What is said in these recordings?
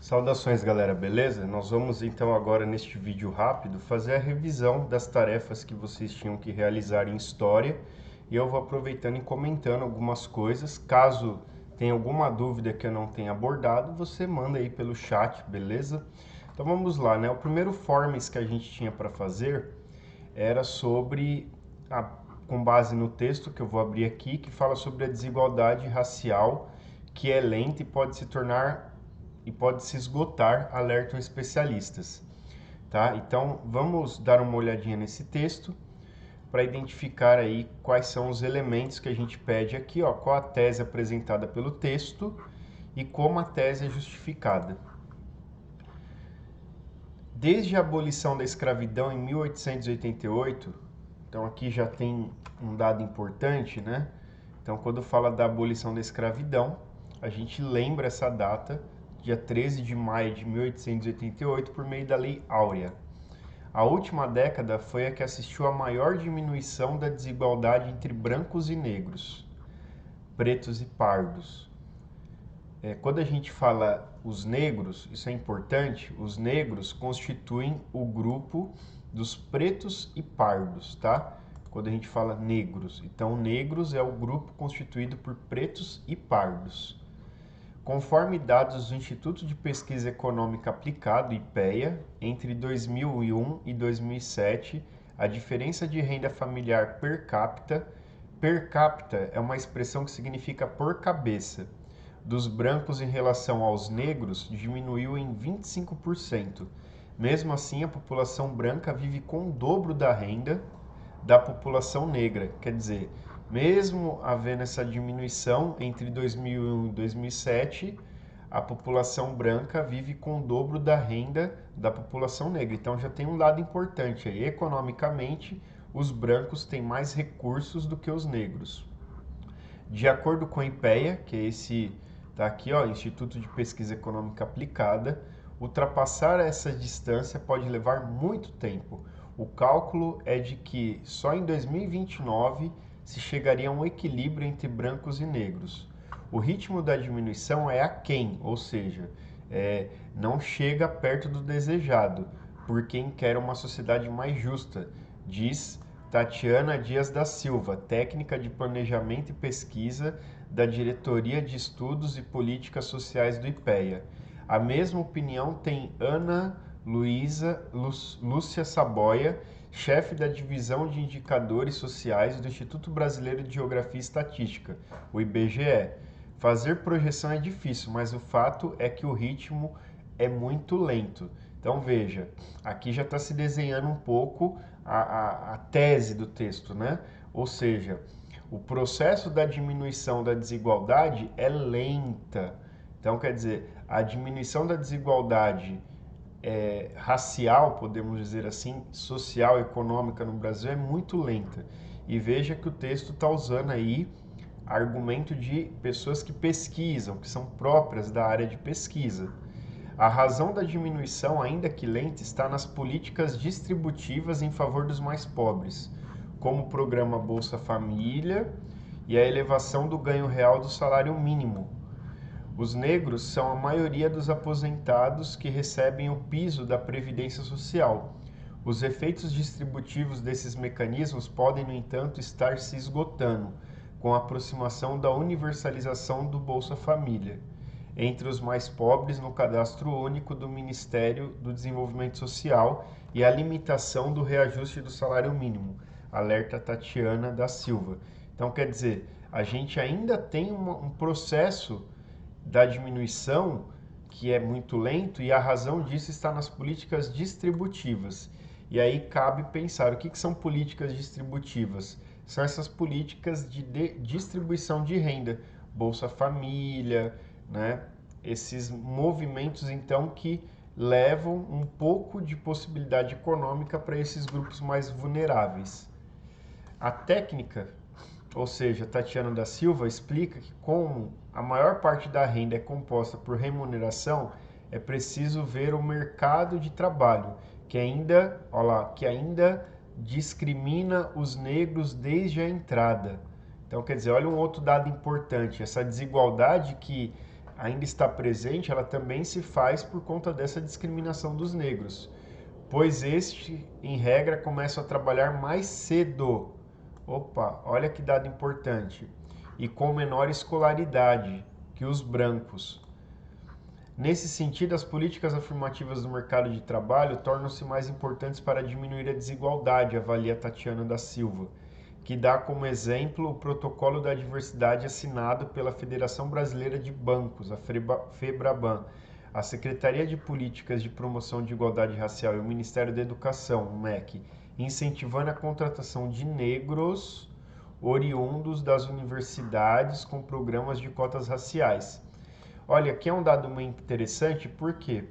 Saudações, galera, beleza? Nós vamos então agora neste vídeo rápido fazer a revisão das tarefas que vocês tinham que realizar em História e eu vou aproveitando e comentando algumas coisas. Caso tenha alguma dúvida que eu não tenha abordado, você manda aí pelo chat, beleza? Então vamos lá, né? O primeiro forms que a gente tinha para fazer era sobre, com base no texto que eu vou abrir aqui, que fala sobre a desigualdade racial, que é lenta e pode se esgotar, alertam especialistas. Tá? Então, vamos dar uma olhadinha nesse texto para identificar aí quais são os elementos que a gente pede aqui, ó, qual a tese apresentada pelo texto e como a tese é justificada. Desde a abolição da escravidão em 1888, então aqui já tem um dado importante, né? Então, quando fala da abolição da escravidão, a gente lembra essa data, dia 13 de maio de 1888, por meio da Lei Áurea. A última década foi a que assistiu à maior diminuição da desigualdade entre brancos e negros, pretos e pardos. Quando a gente fala os negros, isso é importante, os negros constituem o grupo dos pretos e pardos, tá? Quando a gente fala negros, então negros é o grupo constituído por pretos e pardos. Conforme dados do Instituto de Pesquisa Econômica Aplicado, IPEA, entre 2001 e 2007, a diferença de renda familiar per capita é uma expressão que significa por cabeça, dos brancos em relação aos negros diminuiu em 25%. Mesmo assim, a população branca vive com o dobro da renda da população negra. Quer dizer, mesmo havendo essa diminuição entre 2001 e 2007, a população branca vive com o dobro da renda da população negra. Então já tem um dado importante aí. Economicamente, os brancos têm mais recursos do que os negros. De acordo com a IPEA, que é esse, tá aqui, ó, Instituto de Pesquisa Econômica Aplicada, ultrapassar essa distância pode levar muito tempo. O cálculo é de que só em 2029 se chegaria a um equilíbrio entre brancos e negros. O ritmo da diminuição é aquém, ou seja, não chega perto do desejado, por quem quer uma sociedade mais justa, diz Tatiana Dias da Silva, técnica de planejamento e pesquisa da Diretoria de Estudos e Políticas Sociais do IPEA. A mesma opinião tem Ana Lúcia Saboia, chefe da Divisão de Indicadores Sociais do Instituto Brasileiro de Geografia e Estatística, o IBGE. Fazer projeção é difícil, mas o fato é que o ritmo é muito lento. Então veja, aqui já está se desenhando um pouco a tese do texto, né? Ou seja, o processo da diminuição da desigualdade é lenta. Então, quer dizer, a diminuição da desigualdade racial, podemos dizer assim, social, econômica no Brasil é muito lenta. E veja que o texto está usando aí argumento de pessoas que pesquisam, que são próprias da área de pesquisa. A razão da diminuição, ainda que lenta, está nas políticas distributivas em favor dos mais pobres, como o programa Bolsa Família e a elevação do ganho real do salário mínimo. Os negros são a maioria dos aposentados que recebem o piso da Previdência Social. Os efeitos distributivos desses mecanismos podem, no entanto, estar se esgotando com a aproximação da universalização do Bolsa Família entre os mais pobres no cadastro único do Ministério do Desenvolvimento Social e a limitação do reajuste do salário mínimo, alerta Tatiana da Silva. Então, quer dizer, a gente ainda tem um processo da diminuição que é muito lento e a razão disso está nas políticas distributivas. E aí cabe pensar o que são políticas distributivas? São essas políticas de distribuição de renda, Bolsa Família, né? Esses movimentos então que levam um pouco de possibilidade econômica para esses grupos mais vulneráveis. A técnica, ou seja, Tatiana da Silva, explica que como a maior parte da renda é composta por remuneração, é preciso ver o mercado de trabalho, que ainda discrimina os negros desde a entrada. Então, quer dizer, olha um outro dado importante, essa desigualdade que ainda está presente, ela também se faz por conta dessa discriminação dos negros, pois este, em regra, começam a trabalhar mais cedo. Opa, olha que dado importante. E com menor escolaridade que os brancos. Nesse sentido, as políticas afirmativas do mercado de trabalho tornam-se mais importantes para diminuir a desigualdade, avalia Tatiana da Silva, que dá como exemplo o Protocolo da Diversidade assinado pela Federação Brasileira de Bancos, a FEBRABAN, a Secretaria de Políticas de Promoção de Igualdade Racial e o Ministério da Educação, o MEC, incentivando a contratação de negros oriundos das universidades com programas de cotas raciais. Olha, aqui é um dado muito interessante porque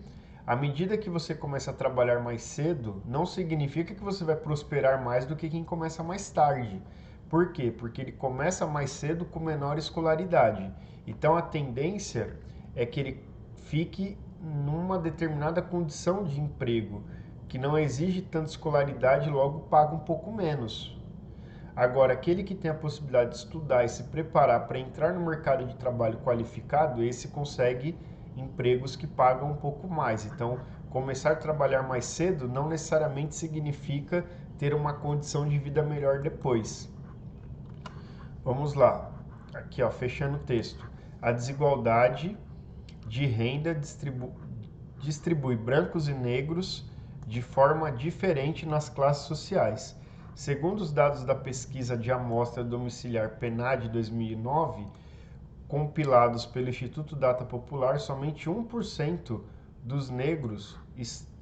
à medida que você começa a trabalhar mais cedo, não significa que você vai prosperar mais do que quem começa mais tarde. Por quê? Porque ele começa mais cedo com menor escolaridade. Então a tendência é que ele fique numa determinada condição de emprego, que não exige tanta escolaridade e logo paga um pouco menos. Agora, aquele que tem a possibilidade de estudar e se preparar para entrar no mercado de trabalho qualificado, esse consegue empregos que pagam um pouco mais. Então, começar a trabalhar mais cedo não necessariamente significa ter uma condição de vida melhor depois. Vamos lá. Aqui, ó, fechando o texto. A desigualdade de renda distribui brancos e negros de forma diferente nas classes sociais. Segundo os dados da pesquisa de amostra domiciliar PNAD 2009, compilados pelo Instituto Data Popular, somente 1% dos negros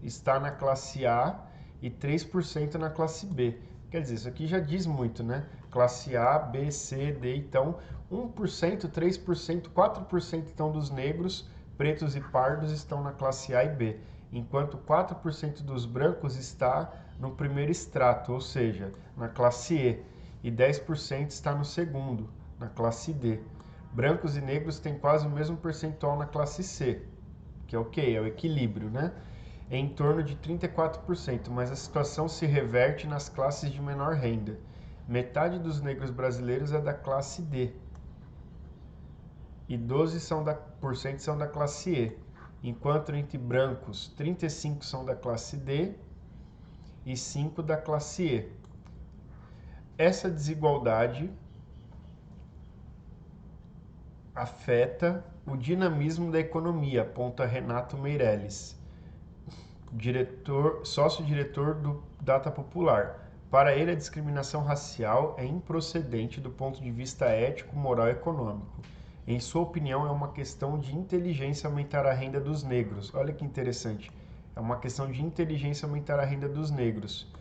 está na classe A e 3% na classe B. Quer dizer, isso aqui já diz muito, né? Classe A, B, C, D. Então, 1%, 3%, 4% então dos negros, pretos e pardos estão na classe A e B, enquanto 4% dos brancos está no primeiro extrato, ou seja, na classe E, e 10% está no segundo, na classe D. Brancos e negros têm quase o mesmo percentual na classe C, que é ok, é o equilíbrio, né? É em torno de 34%, mas a situação se reverte nas classes de menor renda. Metade dos negros brasileiros é da classe D e 12% são da classe E, enquanto entre brancos 35% são da classe D e 5% da classe E. Essa desigualdade afeta o dinamismo da economia, aponta Renato Meirelles, sócio-diretor do Data Popular. Para ele, a discriminação racial é improcedente do ponto de vista ético, moral e econômico. Em sua opinião, é uma questão de inteligência aumentar a renda dos negros. Olha que interessante. É uma questão de inteligência aumentar a renda dos negros.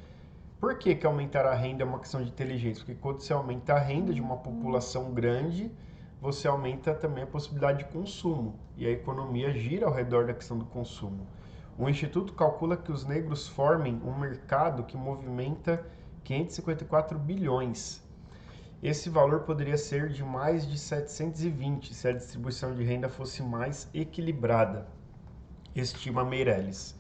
Por que aumentar a renda é uma questão de inteligência? Porque quando você aumenta a renda de uma população grande, você aumenta também a possibilidade de consumo. E a economia gira ao redor da questão do consumo. O Instituto calcula que os negros formem um mercado que movimenta 554 bilhões. Esse valor poderia ser de mais de 720 se a distribuição de renda fosse mais equilibrada, estima Meirelles.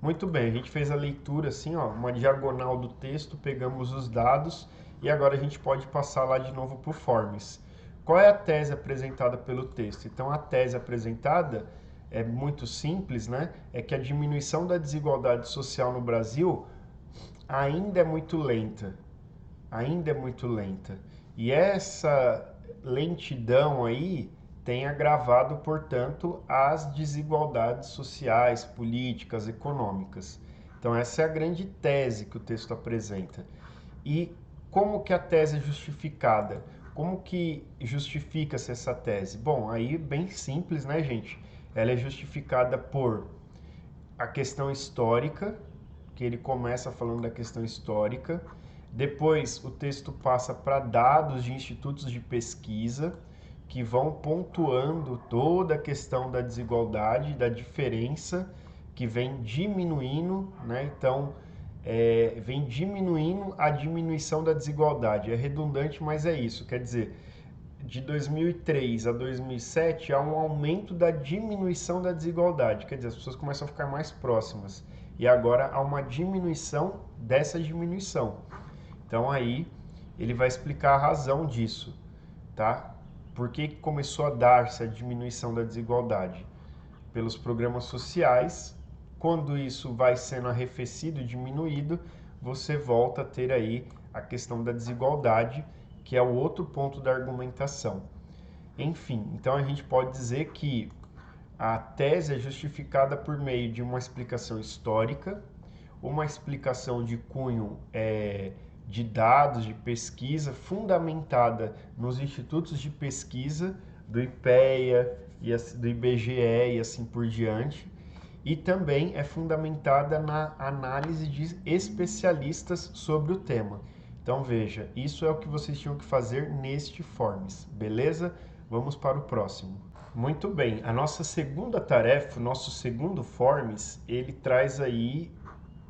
Muito bem, a gente fez a leitura assim, ó, uma diagonal do texto, pegamos os dados e agora a gente pode passar lá de novo para o Forms. Qual é a tese apresentada pelo texto? Então a tese apresentada é muito simples, né? É que a diminuição da desigualdade social no Brasil ainda é muito lenta. Ainda é muito lenta. E essa lentidão aí tem agravado, portanto, as desigualdades sociais, políticas, econômicas. Então essa é a grande tese que o texto apresenta. E como que a tese é justificada? Como que justifica-se essa tese? Bom, aí bem simples, né, gente? Ela é justificada por a questão histórica, que ele começa falando da questão histórica. Depois o texto passa para dados de institutos de pesquisa que vão pontuando toda a questão da desigualdade, da diferença que vem diminuindo, né? Então, vem diminuindo a diminuição da desigualdade. É redundante, mas é isso. Quer dizer, de 2003 a 2007 há um aumento da diminuição da desigualdade. Quer dizer, as pessoas começam a ficar mais próximas. E agora há uma diminuição dessa diminuição. Então aí ele vai explicar a razão disso, tá? por que começou a dar-se a diminuição da desigualdade? Pelos programas sociais. Quando isso vai sendo arrefecido, diminuído, você volta a ter aí a questão da desigualdade, que é o outro ponto da argumentação. Enfim, então a gente pode dizer que a tese é justificada por meio de uma explicação histórica, uma explicação de cunho de dados, de pesquisa, fundamentada nos institutos de pesquisa do IPEA, do IBGE e assim por diante, e também é fundamentada na análise de especialistas sobre o tema. Então veja, isso é o que vocês tinham que fazer neste Forms, beleza? Vamos para o próximo. Muito bem, a nossa segunda tarefa, o nosso segundo Forms, ele traz aí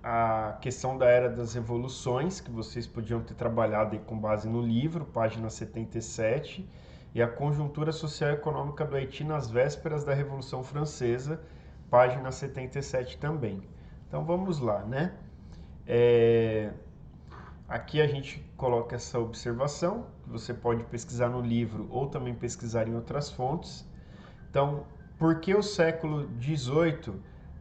a questão da Era das Revoluções, que vocês podiam ter trabalhado aí com base no livro, página 77, e a conjuntura social e econômica do Haiti nas vésperas da Revolução Francesa, página 77 também. Então vamos lá, né? Aqui a gente coloca essa observação, que você pode pesquisar no livro ou também pesquisar em outras fontes. Então, por que o século XVIII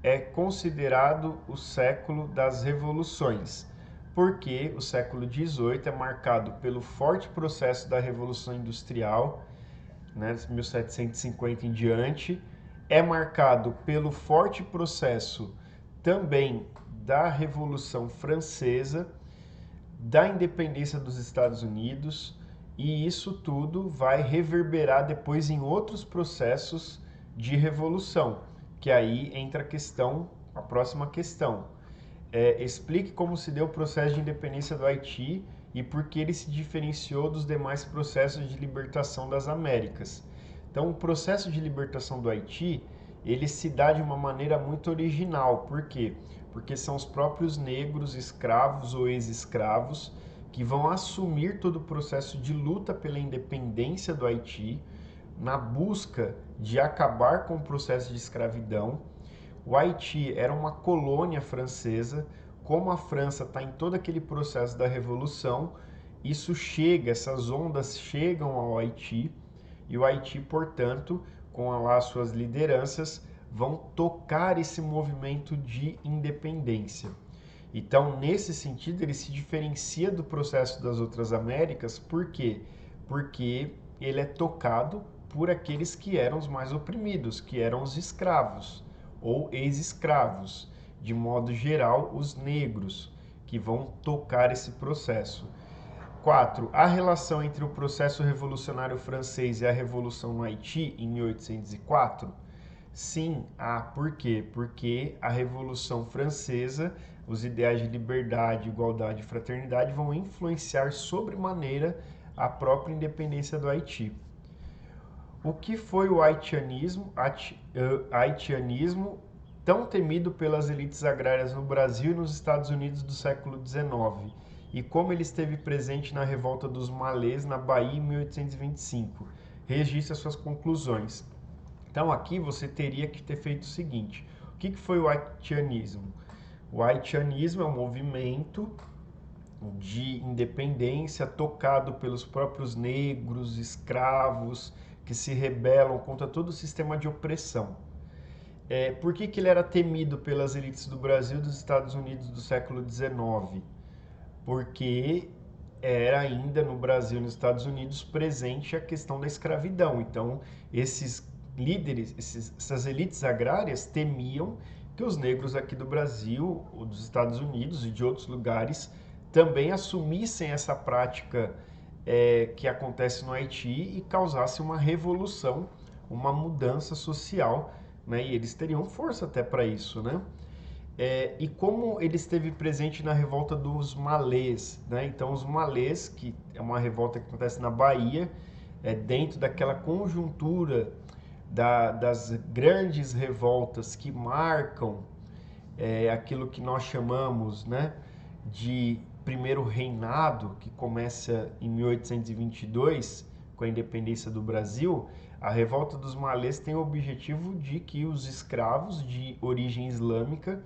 é considerado o século das revoluções? Porque o século XVIII é marcado pelo forte processo da Revolução Industrial, né, 1750 em diante, é marcado pelo forte processo também da Revolução Francesa, da independência dos Estados Unidos, e isso tudo vai reverberar depois em outros processos de revolução, que aí entra a próxima questão. Explique como se deu o processo de independência do Haiti e por que ele se diferenciou dos demais processos de libertação das Américas. Então, o processo de libertação do Haiti, ele se dá de uma maneira muito original. Por quê? Porque são os próprios negros, escravos ou ex-escravos, que vão assumir todo o processo de luta pela independência do Haiti, na busca de acabar com o processo de escravidão. O Haiti era uma colônia francesa, como a França está em todo aquele processo da Revolução, essas ondas chegam ao Haiti, e o Haiti, portanto, com lá suas lideranças, vão tocar esse movimento de independência. Então, nesse sentido, ele se diferencia do processo das outras Américas, por quê? Porque ele é tocado por aqueles que eram os mais oprimidos, que eram os escravos ou ex-escravos, de modo geral, os negros, que vão tocar esse processo. 4. A relação entre o processo revolucionário francês e a revolução no Haiti em 1804? Sim, por quê? Porque a Revolução Francesa, os ideais de liberdade, igualdade e fraternidade vão influenciar sobremaneira a própria independência do Haiti. O que foi o haitianismo tão temido pelas elites agrárias no Brasil e nos Estados Unidos do século XIX? E como ele esteve presente na revolta dos Malês na Bahia em 1825? Registre as suas conclusões. Então aqui você teria que ter feito o seguinte: o que foi o haitianismo? O haitianismo é um movimento de independência tocado pelos próprios negros, escravos, que se rebelam contra todo o sistema de opressão. Por que ele era temido pelas elites do Brasil e dos Estados Unidos do século XIX? Porque era ainda no Brasil e nos Estados Unidos presente a questão da escravidão. Então, esses líderes, essas elites agrárias temiam que os negros aqui do Brasil, ou dos Estados Unidos e de outros lugares também assumissem essa prática que acontece no Haiti e causasse uma revolução, uma mudança social, né? E eles teriam força até para isso, né? E como ele esteve presente na revolta dos Malês, né? Então os Malês, que é uma revolta que acontece na Bahia, dentro daquela conjuntura das grandes revoltas que marcam aquilo que nós chamamos, né, de primeiro reinado, que começa em 1822, com a independência do Brasil. A revolta dos Malês tem o objetivo de que os escravos de origem islâmica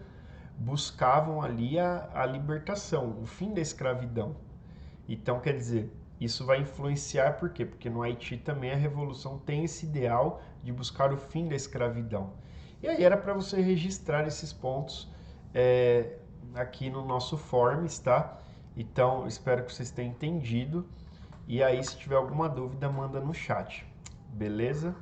buscavam ali a libertação, o fim da escravidão. Então, quer dizer, Isso vai influenciar por quê? Porque no Haiti também a revolução tem esse ideal de buscar o fim da escravidão. E aí era para você registrar esses pontos aqui no nosso Forms, tá? Então, espero que vocês tenham entendido. E aí, se tiver alguma dúvida, manda no chat. Beleza?